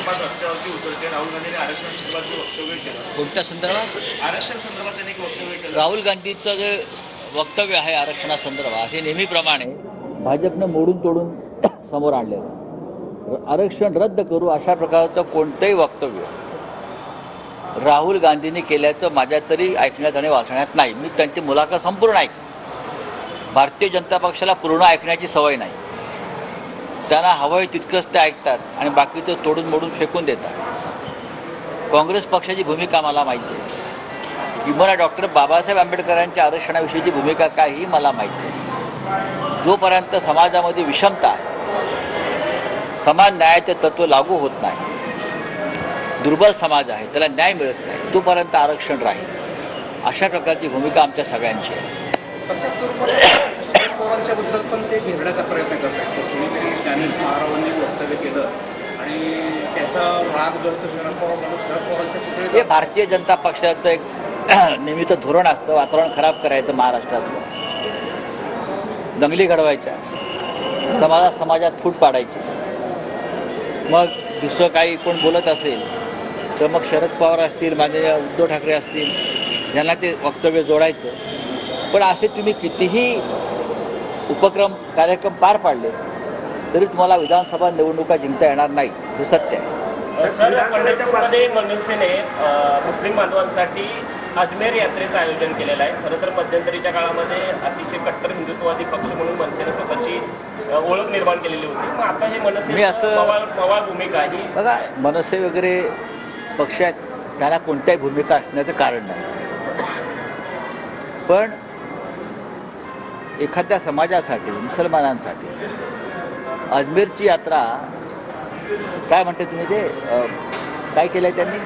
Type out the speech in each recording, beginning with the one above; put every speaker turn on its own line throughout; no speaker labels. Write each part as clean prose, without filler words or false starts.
संदर्भात रस्त्यावरती उतरते. राहुल गांधींनी आरक्षण संदर्भात वक्तव्य केलं.
कोणत्या संदर्भात?
आरक्षण संदर्भात त्यांनी एक वक्तव्य केलं.
राहुल गांधीचं जे वक्तव्य आहे आरक्षणासंदर्भात हे नेहमीप्रमाणे भाजपनं मोडून तोडून समोर आणलेलं. आरक्षण रद्द करू अशा प्रकारचं कोणतंही वक्तव्य राहुल गांधींनी केल्याचं माझ्या तरी ऐकण्यात आणि वाचण्यात नाही. मी त्यांची मुलाखत संपूर्ण ऐकली. भारतीय जनता पक्षाला पूर्ण ऐकण्याची सवय नाही. त्यांना हवंय तितकंच ते ऐकतात आणि बाकीचं तोडून मोडून फेकून देतात. काँग्रेस पक्षाची भूमिका मला माहिती आहे. किंवा डॉक्टर बाबासाहेब आंबेडकरांच्या आरक्षणाविषयीची भूमिका काय ही मला माहिती आहे. जोपर्यंत समाजामध्ये विषमता आहे, समान न्यायाचे तत्त्व लागू होत नाही, दुर्बल समाज आहे, त्याला न्याय मिळत नाही, तोपर्यंत आरक्षण राहील. अशा प्रकारची भूमिका आमच्या सगळ्यांची आहे.
तशाच स्वरूपात पवारांच्याबद्दल पण ते घेरण्याचा प्रयत्न करतात. कुणीतरी ज्ञानेश महाराजांनी वक्तव्य केलं आणि त्याचा राग जर शरद पवार म्हणून शरद पवारांच्या पुढे
हे भारतीय जनता पक्षाचं एक नेहमीचं धोरण असतं. वातावरण खराब करायचं महाराष्ट्रातलं, दंगली घडवायच्या, समाजात फूट पाडायची. मग दुसरं काही कोण बोलत असेल तर मग शरद पवार असतील, माननीय उद्धव ठाकरे असतील, यांना ते वक्तव्य जोडायचं. पण असे तुम्ही कितीही उपक्रम कार्यक्रम पार पाडले तरी तुम्हाला विधानसभा निवडणुका जिंकता येणार नाही, हे सत्य आहे.
सर, पंढरपूरमध्ये मनसेने मुस्लिम बांधवांसाठी अजमेर यात्रेचं आयोजन केलेलं आहे. खरं तर मध्यंतरीच्या काळामध्ये अतिशय कट्टर हिंदुत्ववादी पक्ष म्हणून मनसेने स्वतःची ओळख निर्माण केलेली होती. मग आता हे मनसे मवाळ भूमिका ही
बघा, मनसे वगैरे पक्ष आहेत, त्यांना कोणत्याही भूमिका असण्याचं कारण नाही. पण एखाद्या समाजासाठी, मुसलमानांसाठी अजमेरची यात्रा काय म्हणते तुम्ही, ते काय केलं आहे त्यांनी,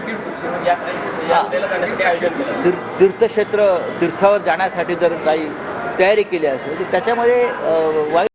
यात्रेला जाण्यासाठी आयोजन केलं.
तीर्थक्षेत्र, तीर्थावर जाण्यासाठी जर काही तयारी केली असेल तर त्याच्यामध्ये वाईट